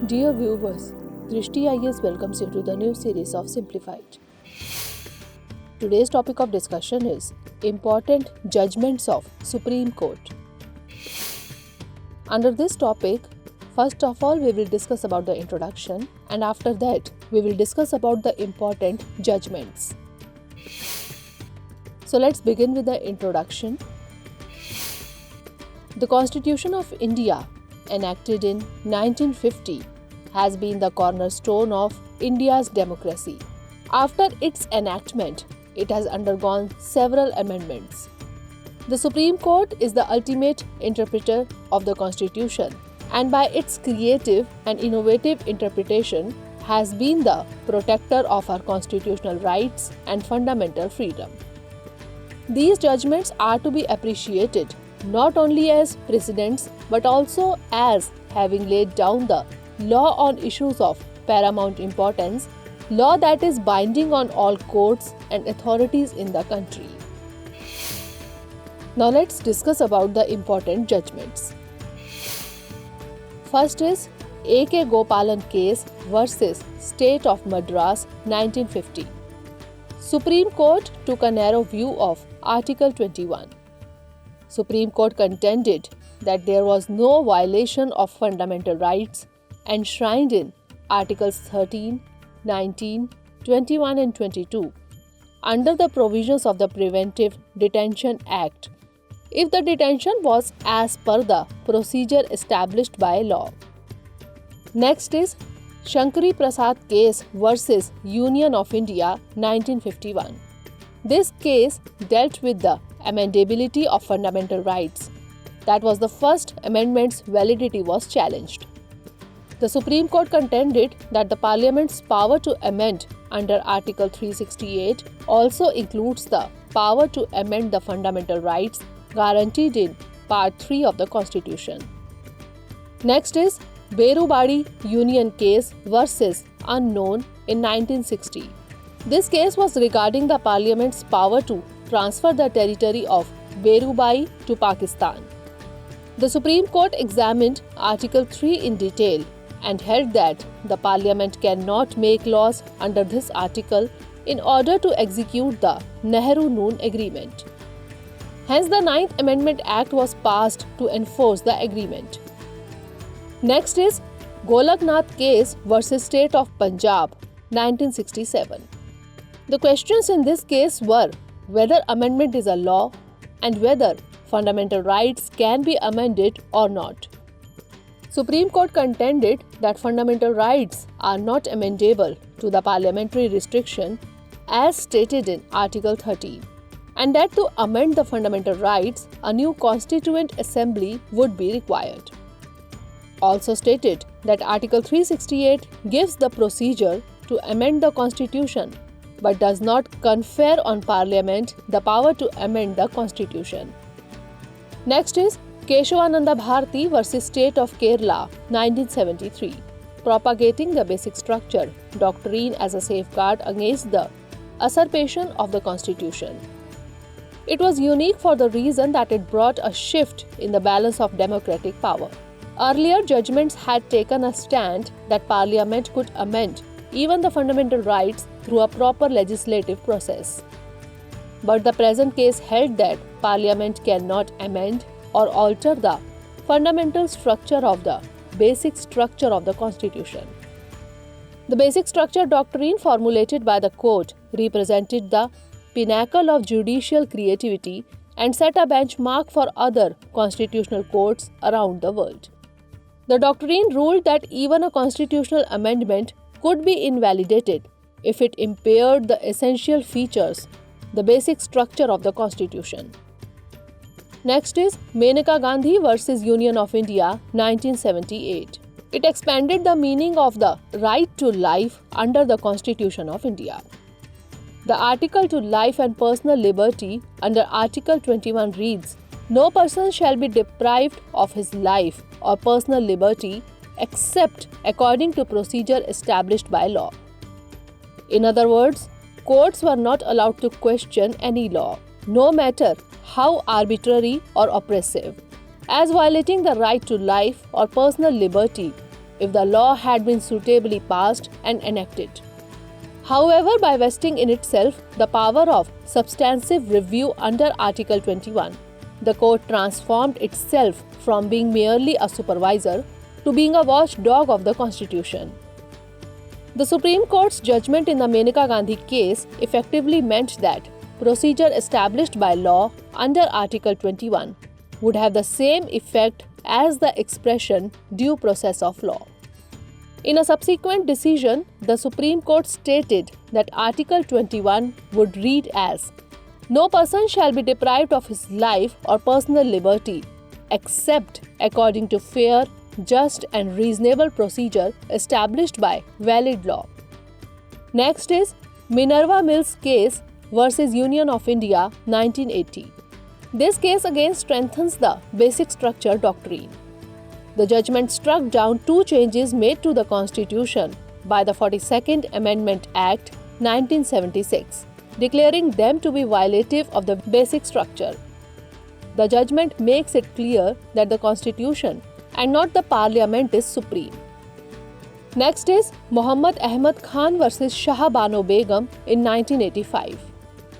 Dear viewers, Drishti IAS welcomes you to the new series of Simplified. Today's topic of discussion is Important Judgments of Supreme Court. Under this topic, first of all we will discuss about the introduction, and after that we will discuss about the important judgments. So let's begin with the introduction. The Constitution of India, enacted in 1950, has been the cornerstone of India's democracy. After its enactment, it has undergone several amendments. The Supreme Court is the ultimate interpreter of the Constitution, and by its creative and innovative interpretation has been the protector of our constitutional rights and fundamental freedom. These judgments are to be appreciated not only as precedents but also as having laid down the law on issues of paramount importance, law that is binding on all courts and authorities in the country. Now let's discuss about the important judgments. First is A.K. Gopalan case versus State of Madras 1950. Supreme Court took a narrow view of Article 21. Supreme Court contended that there was no violation of fundamental rights enshrined in Articles 13, 19, 21 and 22 under the provisions of the Preventive Detention Act if the detention was as per the procedure established by law. Next is Shankari Prasad case versus Union of India 1951. This case dealt with the amendability of fundamental rights. That was the first amendment's validity was challenged. The Supreme Court contended that the Parliament's power to amend under Article 368 also includes the power to amend the fundamental rights guaranteed in Part 3 of the Constitution. Next is Berubadi Union case versus Unknown in 1960. This case was regarding the Parliament's power to transfer the territory of Berubai to Pakistan. The Supreme Court examined Article 3 in detail and held that the Parliament cannot make laws under this article in order to execute the Nehru-Noon Agreement. Hence, the 9th Amendment Act was passed to enforce the agreement. Next is Golaknath case versus State of Punjab 1967. The questions in this case were whether amendment is a law and whether fundamental rights can be amended or not. Supreme Court contended that fundamental rights are not amendable to the parliamentary restriction as stated in Article 13, and that to amend the fundamental rights, a new Constituent Assembly would be required. Also stated that Article 368 gives the procedure to amend the Constitution but does not confer on Parliament the power to amend the Constitution. Next is Keshavananda Bharati versus State of Kerala 1973, propagating the basic structure doctrine as a safeguard against the usurpation of the Constitution. It was unique for the reason that it brought a shift in the balance of democratic power. Earlier judgments had taken a stand that Parliament could amend even the fundamental rights through a proper legislative process. But the present case held that Parliament cannot amend or alter the fundamental structure of the basic structure of the Constitution. The basic structure doctrine formulated by the court represented the pinnacle of judicial creativity and set a benchmark for other constitutional courts around the world. The doctrine ruled that even a constitutional amendment could be invalidated if it impaired the essential features, the basic structure of the Constitution. Next is Maneka Gandhi versus Union of India 1978. It expanded the meaning of the right to life under the Constitution of India. The article to life and personal liberty under Article 21 reads, "No person shall be deprived of his life or personal liberty except according to procedure established by law." In other words, courts were not allowed to question any law, no matter how arbitrary or oppressive, as violating the right to life or personal liberty if the law had been suitably passed and enacted. However, by vesting in itself the power of substantive review under Article 21, the court transformed itself from being merely a supervisor to being a watchdog of the Constitution. The Supreme Court's judgment in the Maneka Gandhi case effectively meant that procedure established by law under Article 21 would have the same effect as the expression due process of law. In a subsequent decision, the Supreme Court stated that Article 21 would read as, "No person shall be deprived of his life or personal liberty except according to fair, just and reasonable procedure established by valid law." Next is Minerva Mills case versus Union of India 1980. This case again strengthens the basic structure doctrine. The judgment struck down two changes made to the Constitution by the 42nd Amendment Act 1976, declaring them to be violative of the basic structure. The judgment makes it clear that the Constitution and not the Parliament is supreme. Next is Muhammad Ahmad Khan versus Shah Bano Begum in 1985.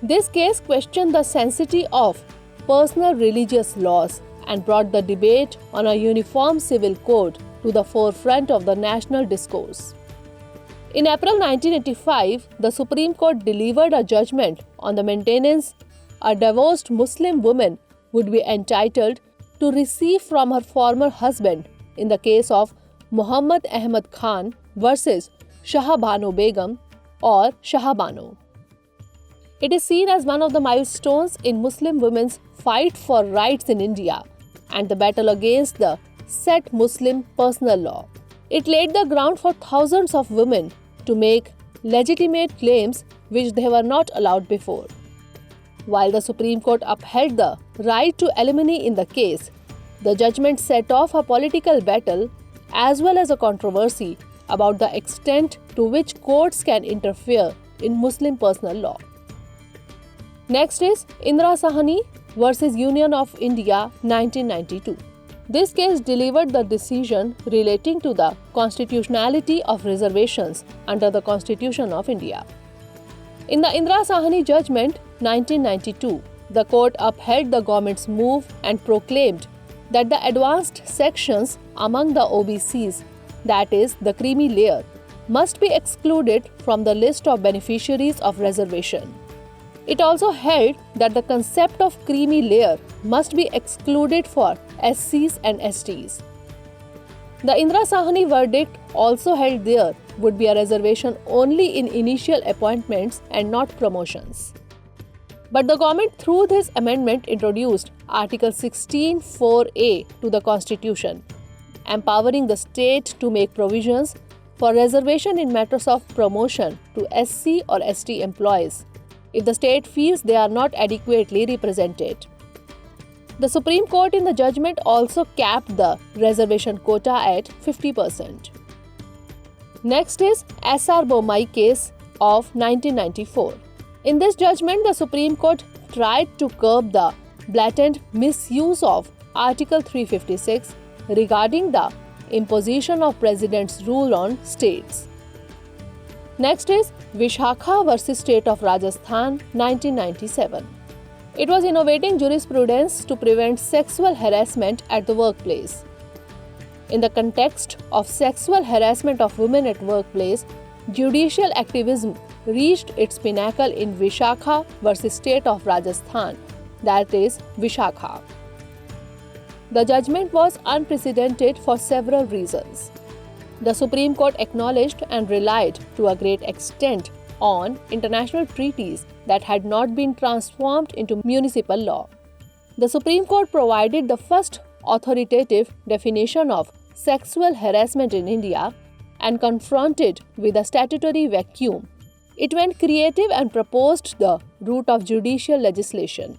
This case questioned the sanctity of personal religious laws and brought the debate on a uniform civil code to the forefront of the national discourse. In April 1985, the Supreme Court delivered a judgment on the maintenance a divorced Muslim woman would be entitled to receive from her former husband in the case of Muhammad Ahmad Khan versus Shah Bano Begum or Shah Bano. It is seen as one of the milestones in Muslim women's fight for rights in India and the battle against the set Muslim personal law. It laid the ground for thousands of women to make legitimate claims which they were not allowed before. While the Supreme Court upheld the right to alimony in the case, the judgment set off a political battle as well as a controversy about the extent to which courts can interfere in Muslim personal law. Next is Indira Sahni versus Union of India 1992. This case delivered the decision relating to the constitutionality of reservations under the Constitution of India. In the Indira Sahni judgment 1992, the court upheld the government's move and proclaimed that the advanced sections among the OBCs, that is, the creamy layer, must be excluded from the list of beneficiaries of reservation. It also held that the concept of creamy layer must be excluded for SCs and STs. The Indira Sahni verdict also held there would be a reservation only in initial appointments and not promotions. But the government through this amendment introduced Article 16(4)(a) to the Constitution, empowering the state to make provisions for reservation in matters of promotion to SC or ST employees if the state feels they are not adequately represented. The Supreme Court in the judgment also capped the reservation quota at 50%. Next is S.R. Bommai case of 1994. In this judgment, the Supreme Court tried to curb the blatant misuse of Article 356 regarding the imposition of President's rule on states. Next is Vishakha versus State of Rajasthan 1997. It was innovating jurisprudence to prevent sexual harassment at the workplace. In the context of sexual harassment of women at workplace, judicial activism reached its pinnacle in Vishakha versus State of Rajasthan, that is, Vishakha. The judgment was unprecedented for several reasons. The Supreme Court acknowledged and relied to a great extent on international treaties that had not been transformed into municipal law. The Supreme Court provided the first authoritative definition of sexual harassment in India, and confronted with a statutory vacuum, it went creative and proposed the route of judicial legislation.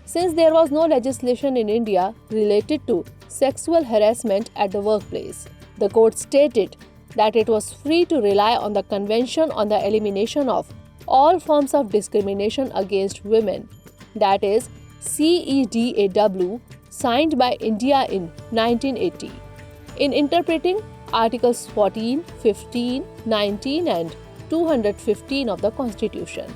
Since there was no legislation in India related to sexual harassment at the workplace, the court stated that it was free to rely on the Convention on the Elimination of All Forms of Discrimination Against Women, that is CEDAW, signed by India in 1980. In interpreting Articles 14, 15, 19 and 215 of the Constitution.